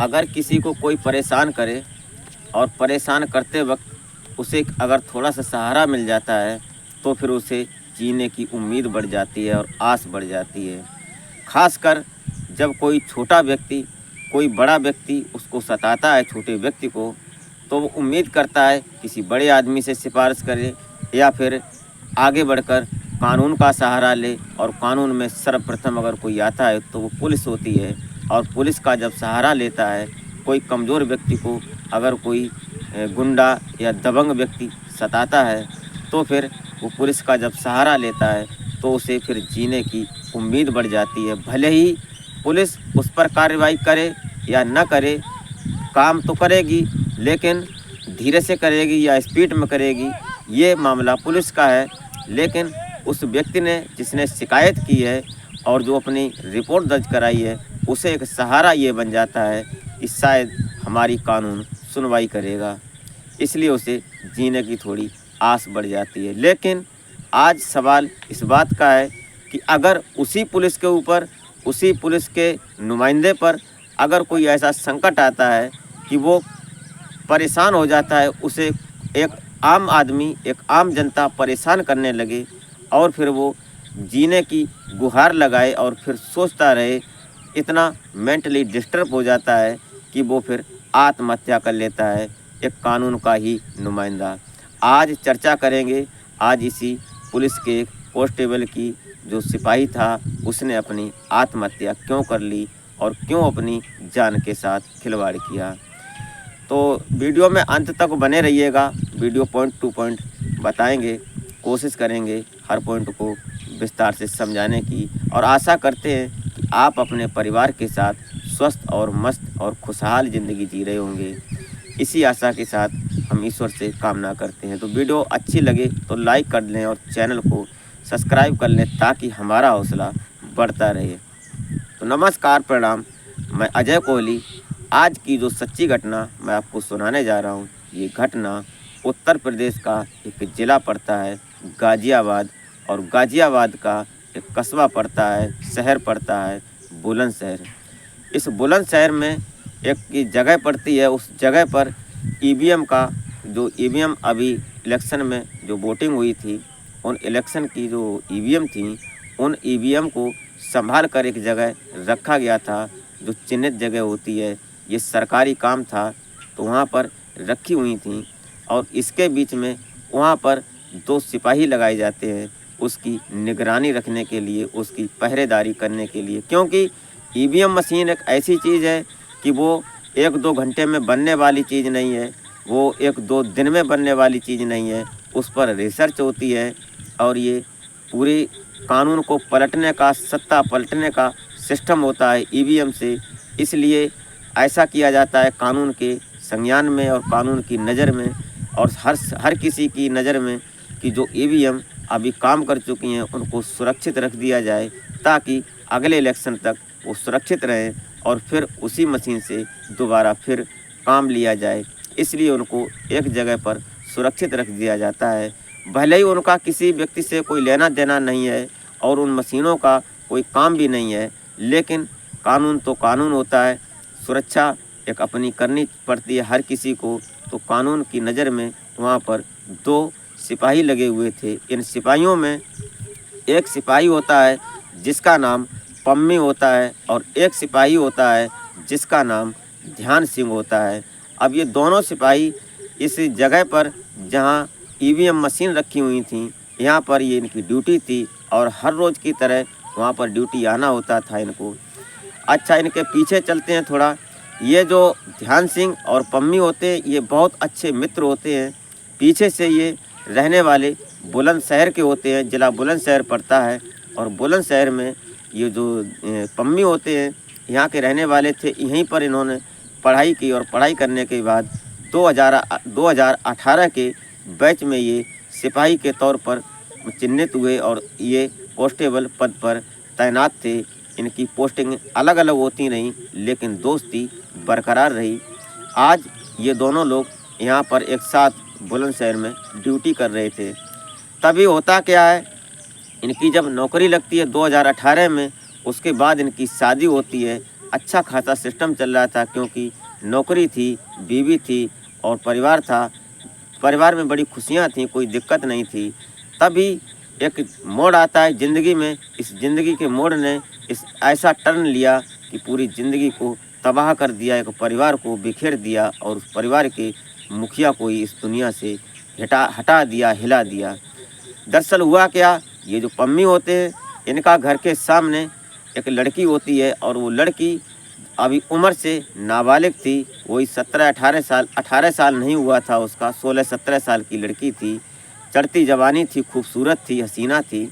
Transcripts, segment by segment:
अगर किसी को कोई परेशान करे और परेशान करते वक्त उसे अगर थोड़ा सा सहारा मिल जाता है तो फिर उसे जीने की उम्मीद बढ़ जाती है और आस बढ़ जाती है। खासकर जब कोई छोटा व्यक्ति कोई बड़ा व्यक्ति उसको सताता है, छोटे व्यक्ति को, तो वो उम्मीद करता है किसी बड़े आदमी से सिफारिश करे या फिर आगे बढ़कर कानून का सहारा ले। और कानून में सर्वप्रथम अगर कोई आता है तो वो पुलिस होती है। और पुलिस का जब सहारा लेता है कोई कमज़ोर व्यक्ति को, अगर कोई गुंडा या दबंग व्यक्ति सताता है तो फिर वो पुलिस का जब सहारा लेता है तो उसे फिर जीने की उम्मीद बढ़ जाती है। भले ही पुलिस उस पर कार्रवाई करे या न करे, काम तो करेगी लेकिन धीरे से करेगी या स्पीड में करेगी, ये मामला पुलिस का है। लेकिन उस व्यक्ति ने जिसने शिकायत की है और जो अपनी रिपोर्ट दर्ज कराई है उसे एक सहारा ये बन जाता है कि शायद हमारी कानून सुनवाई करेगा, इसलिए उसे जीने की थोड़ी आस बढ़ जाती है। लेकिन आज सवाल इस बात का है कि अगर उसी पुलिस के ऊपर, उसी पुलिस के नुमाइंदे पर अगर कोई ऐसा संकट आता है कि वो परेशान हो जाता है, उसे एक आम आदमी, एक आम जनता परेशान करने लगे और फिर वो जीने की गुहार लगाए और फिर सोचता रहे, इतना मेंटली डिस्टर्ब हो जाता है कि वो फिर आत्महत्या कर लेता है, एक कानून का ही नुमाइंदा। आज चर्चा करेंगे, आज इसी पुलिस के कांस्टेबल की जो सिपाही था उसने अपनी आत्महत्या क्यों कर ली और क्यों अपनी जान के साथ खिलवाड़ किया। तो वीडियो में अंत तक बने रहिएगा, वीडियो पॉइंट टू पॉइंट बताएंगे, कोशिश करेंगे हर पॉइंट को विस्तार से समझाने की। और आशा करते हैं कि आप अपने परिवार के साथ स्वस्थ और मस्त और खुशहाल ज़िंदगी जी रहे होंगे। इसी आशा के साथ हम ईश्वर से कामना करते हैं। तो वीडियो अच्छी लगे तो लाइक कर लें और चैनल को सब्सक्राइब कर लें ताकि हमारा हौसला बढ़ता रहे। तो नमस्कार, प्रणाम, मैं अजय कोहली। आज की जो सच्ची घटना मैं आपको सुनाने जा रहा हूँ, ये घटना उत्तर प्रदेश का एक ज़िला पड़ता है गाज़ियाबाद, और गाज़ियाबाद का एक कस्बा पड़ता है, शहर पड़ता है बुलंदशहर। इस बुलंदशहर में एक जगह पड़ती है, उस जगह पर ईवीएम का जो ईवीएम अभी इलेक्शन में जो वोटिंग हुई थी, उन इलेक्शन की जो ईवीएम थी, उन ईवीएम को संभाल कर एक जगह रखा गया था, जो चिन्हित जगह होती है। ये सरकारी काम था तो वहाँ पर रखी हुई थी और इसके बीच में वहाँ पर 2 सिपाही लगाए जाते हैं उसकी निगरानी रखने के लिए, उसकी पहरेदारी करने के लिए। क्योंकि ईवीएम मशीन एक ऐसी चीज़ है कि वो 1-2 घंटे में बनने वाली चीज़ नहीं है, वो 1-2 दिन में बनने वाली चीज़ नहीं है, उस पर रिसर्च होती है और ये पूरी कानून को पलटने का, सत्ता पलटने का सिस्टम होता है ईवीएम से। इसलिए ऐसा किया जाता है कानून के संज्ञान में और कानून की नज़र में और हर किसी की नज़र में कि जो ईवीएम अभी काम कर चुकी हैं उनको सुरक्षित रख दिया जाए ताकि अगले इलेक्शन तक वो सुरक्षित रहें और फिर उसी मशीन से दोबारा फिर काम लिया जाए। इसलिए उनको एक जगह पर सुरक्षित रख दिया जाता है। भले ही उनका किसी व्यक्ति से कोई लेना देना नहीं है और उन मशीनों का कोई काम भी नहीं है, लेकिन कानून तो कानून होता है, सुरक्षा एक अपनी करनी पड़ती है हर किसी को। तो कानून की नज़र में वहाँ पर 2 सिपाही लगे हुए थे। इन सिपाहियों में एक सिपाही होता है जिसका नाम पम्मी होता है और एक सिपाही होता है जिसका नाम ध्यान सिंह होता है। अब ये दोनों सिपाही इस जगह पर जहाँ ईवीएम मशीन रखी हुई थी, यहाँ पर ये इनकी ड्यूटी थी और हर रोज़ की तरह वहाँ पर ड्यूटी आना होता था इनको। अच्छा, इनके पीछे चलते हैं थोड़ा। ये जो ध्यान सिंह और पम्मी होते हैं ये बहुत अच्छे मित्र होते हैं। पीछे से ये रहने वाले बुलंदशहर के होते हैं, ज़िला बुलंदशहर पड़ता है। और बुलंदशहर में ये जो पम्मी होते हैं यहाँ के रहने वाले थे, यहीं पर इन्होंने पढ़ाई की और पढ़ाई करने के बाद 2018 के बैच में ये सिपाही के तौर पर चिन्हित हुए और ये कांस्टेबल पद पर तैनात थे। इनकी पोस्टिंग अलग अलग होती रहीं लेकिन दोस्ती बरकरार रही। आज ये दोनों लोग यहाँ पर एक साथ बुलंदशहर में ड्यूटी कर रहे थे। तभी होता क्या है, इनकी जब नौकरी लगती है 2018 में, उसके बाद इनकी शादी होती है अच्छा खासा सिस्टम चल रहा था, क्योंकि नौकरी थी, बीवी थी और परिवार था। परिवार में बड़ी खुशियाँ थीं, कोई दिक्कत नहीं थी। तभी एक मोड़ आता है ज़िंदगी में। इस ज़िंदगी के मोड़ ने इस ऐसा टर्न लिया कि पूरी ज़िंदगी को तबाह कर दिया, एक परिवार को बिखेर दिया और उस परिवार के मुखिया को ही इस दुनिया से हटा दिया, हिला दिया। दरअसल हुआ क्या, ये जो पम्मी होते हैं, इनका घर के सामने एक लड़की होती है और वो लड़की अभी उम्र से नाबालिग थी। वही 18 साल नहीं हुआ था उसका, 16-17 साल की लड़की थी। चढ़ती जवानी थी, खूबसूरत थी, हसीना थी।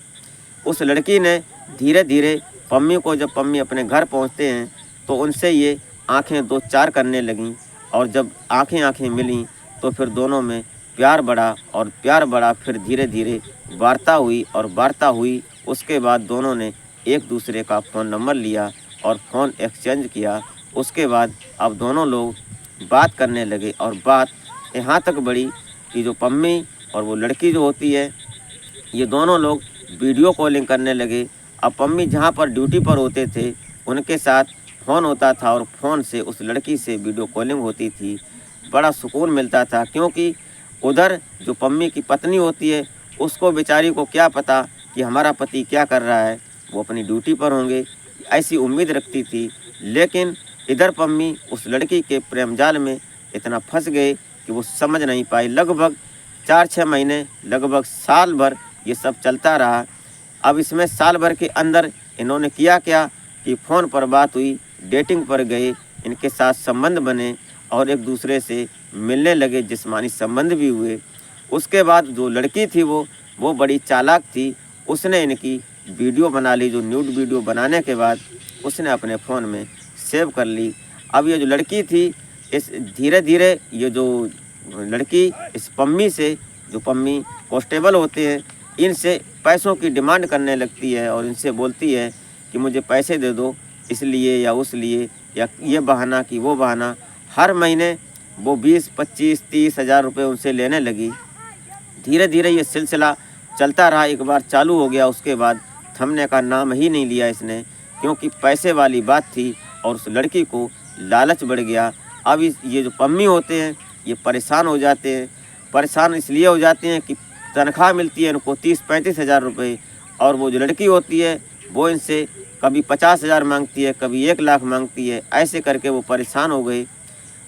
उस लड़की ने धीरे धीरे पम्मी को, जब पम्मी अपने घर पहुंचते हैं तो उनसे ये आंखें दो चार करने लगीं। और जब आंखें मिलीं तो फिर दोनों में प्यार बढ़ा और प्यार बढ़ा, फिर धीरे धीरे वार्ता हुई और वार्ता हुई। उसके बाद दोनों ने एक दूसरे का फ़ोन नंबर लिया और फ़ोन एक्सचेंज किया। उसके बाद अब दोनों लोग बात करने लगे और बात यहाँ तक बढ़ी कि जो पम्मी और वो लड़की जो होती है, ये दोनों लोग वीडियो कॉलिंग करने लगे। अब पम्मी जहाँ पर ड्यूटी पर होते थे, उनके साथ फ़ोन होता था और फ़ोन से उस लड़की से वीडियो कॉलिंग होती थी। बड़ा सुकून मिलता था, क्योंकि उधर जो पम्मी की पत्नी होती है, उसको बेचारी को क्या पता कि हमारा पति क्या कर रहा है, वो अपनी ड्यूटी पर होंगे, ऐसी उम्मीद रखती थी। लेकिन इधर पम्मी उस लड़की के प्रेम जाल में इतना फंस गए कि वो समझ नहीं पाई। लगभग 4-6 महीने, लगभग साल भर ये सब चलता रहा। अब इसमें साल भर के अंदर इन्होंने किया क्या कि फ़ोन पर बात हुई, डेटिंग पर गए, इनके साथ संबंध बने और एक दूसरे से मिलने लगे, जिस्मानी संबंध भी हुए। उसके बाद जो लड़की थी वो बड़ी चालाक थी। उसने इनकी वीडियो बना ली, जो न्यूड वीडियो बनाने के बाद उसने अपने फ़ोन में सेव कर ली। अब ये जो लड़की थी, इस धीरे धीरे ये जो लड़की इस पम्मी से, जो पम्मी कांस्टेबल होते हैं, इनसे पैसों की डिमांड करने लगती है और इनसे बोलती है कि मुझे पैसे दे दो, इसलिए या उस लिए, या ये बहाना कि वो बहाना। हर महीने वो 20, 25, 30 हज़ार रुपये उनसे लेने लगी। धीरे धीरे ये सिलसिला चलता रहा। एक बार चालू हो गया, उसके बाद थमने का नाम ही नहीं लिया इसने, क्योंकि पैसे वाली बात थी और उस लड़की को लालच बढ़ गया। अब ये जो पम्मी होते हैं, ये परेशान हो जाते हैं। परेशान इसलिए हो जाते हैं कि तनख्वाह मिलती है इनको 30-35 हज़ार रुपये, और वो जो लड़की होती है वो इनसे कभी 50 हज़ार मांगती है, कभी 1 लाख मांगती है। ऐसे करके वो परेशान हो गए।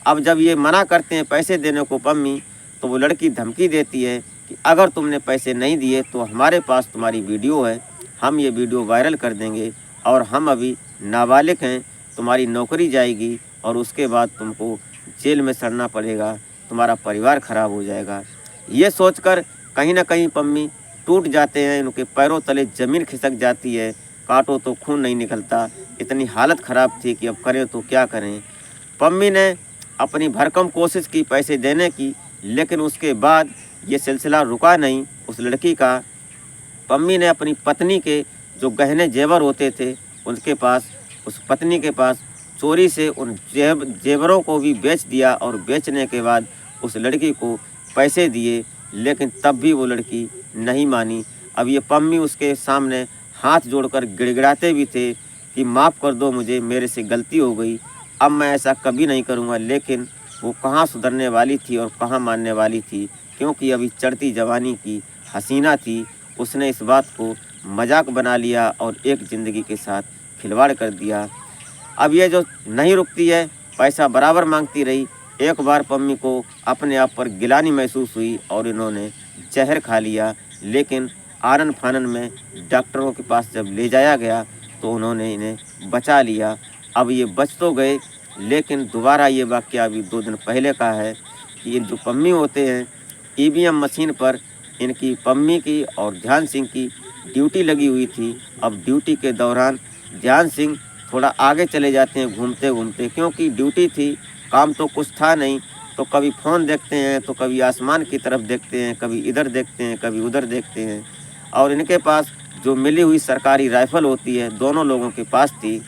अब जब ये मना करते हैं पैसे देने को पम्मी, तो वो लड़की धमकी देती है कि अगर तुमने पैसे नहीं दिए तो हमारे पास तुम्हारी वीडियो है, हम ये वीडियो वायरल कर देंगे, और हम अभी नाबालिग हैं, तुम्हारी नौकरी जाएगी और उसके बाद तुमको जेल में सड़ना पड़ेगा, तुम्हारा परिवार ख़राब हो जाएगा। ये सोचकर कहीं ना कहीं पम्मी टूट जाते हैं, उनके पैरों तले ज़मीन खिसक जाती है। काटो तो खून नहीं निकलता, इतनी हालत ख़राब थी कि अब करें तो क्या करें। पम्मी ने अपनी भरकम कोशिश की पैसे देने की, लेकिन उसके बाद ये सिलसिला रुका नहीं उस लड़की का। पम्मी ने अपनी पत्नी के जो गहने जेवर होते थे उनके पास, उस पत्नी के पास चोरी से उन जेवरों को भी बेच दिया, और बेचने के बाद उस लड़की को पैसे दिए, लेकिन तब भी वो लड़की नहीं मानी। अब ये पम्मी उसके सामने हाथ जोड़कर गिड़गिड़ाते भी थे कि माफ़ कर दो मुझे, मेरे से गलती हो गई, अब मैं ऐसा कभी नहीं करूँगा। लेकिन वो कहाँ सुधरने वाली थी और कहाँ मानने वाली थी, क्योंकि अभी चढ़ती जवानी की हसीना थी। उसने इस बात को मजाक बना लिया और एक ज़िंदगी के साथ खिलवाड़ कर दिया। अब ये जो नहीं रुकती है, पैसा बराबर मांगती रही। एक बार पम्मी को अपने आप पर गिलानी महसूस हुई और इन्होंने जहर खा लिया, लेकिन आनन फानन में डॉक्टरों के पास जब ले जाया गया तो उन्होंने इन्हें बचा लिया। अब ये बच तो गए, लेकिन दोबारा ये वाक़या अभी 2 दिन पहले का है कि ये जो पम्मी होते हैं, ईवीएम मशीन पर इनकी पम्मी की और ध्यान सिंह की ड्यूटी लगी हुई थी। अब ड्यूटी के दौरान ध्यान सिंह थोड़ा आगे चले जाते हैं घूमते घूमते, क्योंकि ड्यूटी थी, काम तो कुछ था नहीं। तो कभी फ़ोन देखते हैं, तो कभी आसमान की तरफ देखते हैं, कभी इधर देखते हैं, कभी उधर देखते हैं। और इनके पास जो मिली हुई सरकारी राइफ़ल होती है, दोनों लोगों के पास थी।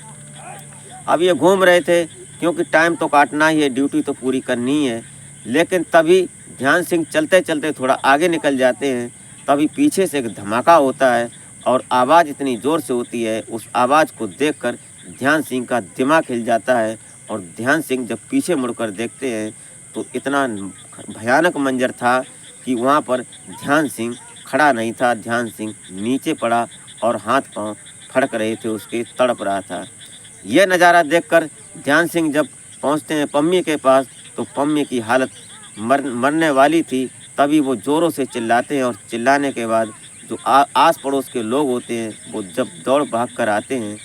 अब ये घूम रहे थे, क्योंकि टाइम तो काटना ही है, ड्यूटी तो पूरी करनी ही है। लेकिन तभी ध्यान सिंह चलते चलते थोड़ा आगे निकल जाते हैं। तभी पीछे से एक धमाका होता है और आवाज़ इतनी ज़ोर से होती है, उस आवाज़ को देखकर ध्यान सिंह का दिमाग हिल जाता है। और ध्यान सिंह जब पीछे मुड़कर देखते हैं तो इतना भयानक मंजर था कि वहाँ पर ध्यान सिंह खड़ा नहीं था, ध्यान सिंह नीचे पड़ा और हाथ पांव फड़क रहे थे, उसके तड़प रहा था। यह नज़ारा देखकर ध्यान सिंह जब पहुँचते हैं पम्मी के पास तो पम्मी की हालत मरने वाली थी। तभी वो ज़ोरों से चिल्लाते हैं और चिल्लाने के बाद जो आस पड़ोस के लोग होते हैं वो जब दौड़ भाग कर आते हैं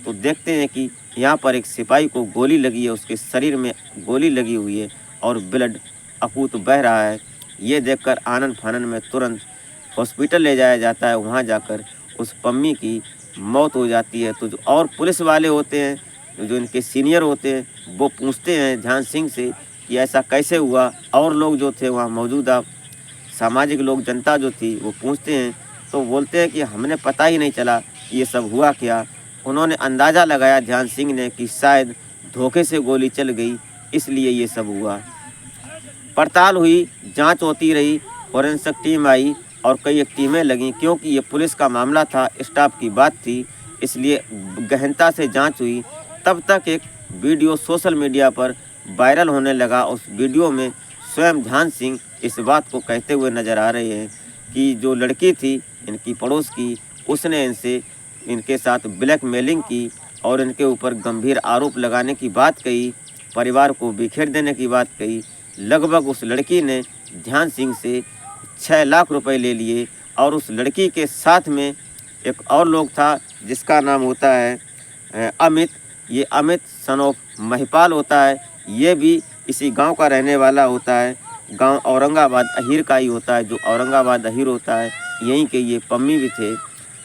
तो देखते हैं कि यहाँ पर एक सिपाही को गोली लगी है, उसके शरीर में गोली लगी हुई है और ब्लड अकूत बह रहा है। ये देखकर आनन फानन में तुरंत हॉस्पिटल ले जाया जाता है। वहाँ जाकर उस पम्मी की मौत हो जाती है। तो जो और पुलिस वाले होते हैं, जो इनके सीनियर होते हैं, वो पूछते हैं ध्यान सिंह से कि ऐसा कैसे हुआ। और लोग जो थे वहाँ मौजूदा सामाजिक लोग, जनता जो थी, वो पूछते हैं तो बोलते हैं कि हमने पता ही नहीं चला कि ये सब हुआ क्या। उन्होंने अंदाज़ा लगाया ध्यान सिंह ने कि शायद धोखे से गोली चल गई, इसलिए ये सब हुआ। पड़ताल हुई, जांच होती रही, फॉरेंसिक टीम आई और कई एक टीमें लगीं। क्योंकि ये पुलिस का मामला था, स्टाफ की बात थी, इसलिए गहनता से जांच हुई। तब तक एक वीडियो सोशल मीडिया पर वायरल होने लगा। उस वीडियो में स्वयं ध्यान सिंह इस बात को कहते हुए नज़र आ रहे हैं कि जो लड़की थी इनकी पड़ोस की, उसने इनके साथ ब्लैकमेलिंग की और इनके ऊपर गंभीर आरोप लगाने की बात कही, परिवार को बिखेर देने की बात कही। लगभग उस लड़की ने ध्यान सिंह से 6 लाख रुपए ले लिए। और उस लड़की के साथ में एक और लोग था जिसका नाम होता है अमित। ये अमित सन ऑफ महिपाल होता है। ये भी इसी गांव का रहने वाला होता है। गांव औरंगाबाद अहीर का ही होता है। जो औरंगाबाद अहीर होता है यहीं के ये पम्मी भी थे।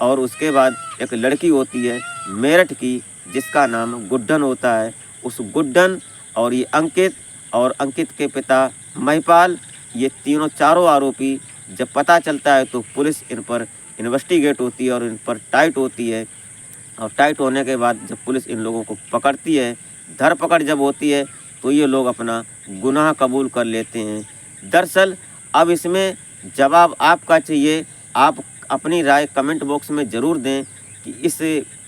और उसके बाद एक लड़की होती है मेरठ की जिसका नाम गुड्डन होता है। उस गुड्डन और ये अंकित और अंकित के पिता महिपाल, ये तीनों चारों आरोपी जब पता चलता है तो पुलिस इन पर इन्वेस्टिगेट होती है और इन पर टाइट होती है। और टाइट होने के बाद जब पुलिस इन लोगों को पकड़ती है, धरपकड़ जब होती है तो ये लोग अपना गुनाह कबूल कर लेते हैं। दरअसल अब इसमें जवाब आपका चाहिए। आप अपनी राय कमेंट बॉक्स में ज़रूर दें कि इस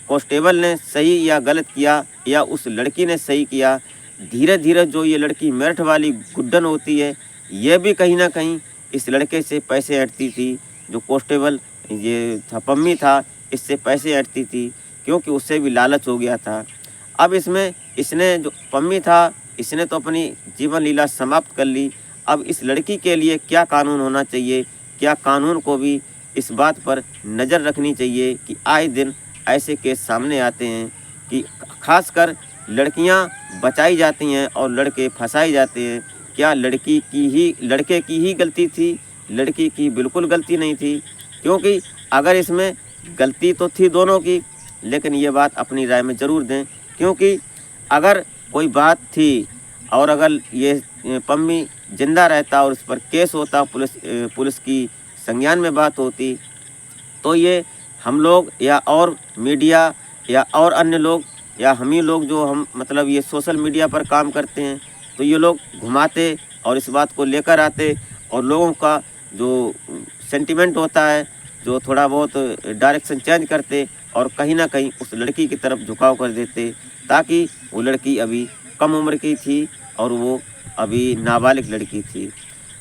कांस्टेबल ने सही या गलत किया या उस लड़की ने सही किया। धीरे धीरे जो ये लड़की मेरठ वाली गुड्डन होती है, ये भी कहीं ना कहीं इस लड़के से पैसे ऐंठती थी। जो कांस्टेबल ये था पम्मी था, इससे पैसे ऐंठती थी क्योंकि उससे भी लालच हो गया था। अब इसमें इसने जो पम्मी था, इसने तो अपनी जीवन लीला समाप्त कर ली। अब इस लड़की के लिए क्या कानून होना चाहिए, क्या कानून को भी इस बात पर नज़र रखनी चाहिए कि आए दिन ऐसे केस सामने आते हैं कि खासकर लड़कियां बचाई जाती हैं और लड़के फंसाए जाते हैं। क्या लड़के की ही गलती थी? लड़की की बिल्कुल गलती नहीं थी। क्योंकि अगर इसमें गलती तो थी दोनों की, लेकिन ये बात अपनी राय में ज़रूर दें। क्योंकि अगर कोई बात थी और अगर ये पम्मी जिंदा रहता और उस पर केस होता, पुलिस की संज्ञान में बात होती, तो ये हम लोग या और मीडिया या और अन्य लोग या हम ही लोग जो हम मतलब ये सोशल मीडिया पर काम करते हैं, तो ये लोग घुमाते और इस बात को लेकर आते और लोगों का जो सेंटिमेंट होता है, जो थोड़ा बहुत डायरेक्शन चेंज करते और कहीं ना कहीं उस लड़की की तरफ झुकाव कर देते, ताकि वो लड़की अभी कम उम्र की थी और वो अभी नाबालिग लड़की थी।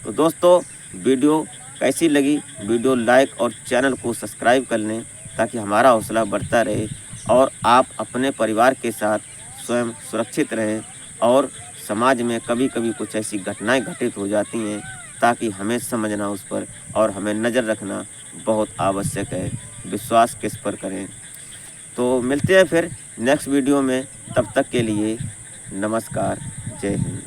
तो दोस्तों, वीडियो कैसी लगी? वीडियो लाइक और चैनल को सब्सक्राइब कर लें ताकि हमारा हौसला बढ़ता रहे और आप अपने परिवार के साथ स्वयं सुरक्षित रहें। और समाज में कभी कभी कुछ ऐसी घटनाएं घटित हो जाती हैं ताकि हमें समझना उस पर और हमें नज़र रखना बहुत आवश्यक है। विश्वास किस पर करें? तो मिलते हैं फिर नेक्स्ट वीडियो में। तब तक के लिए नमस्कार, जय हिंद।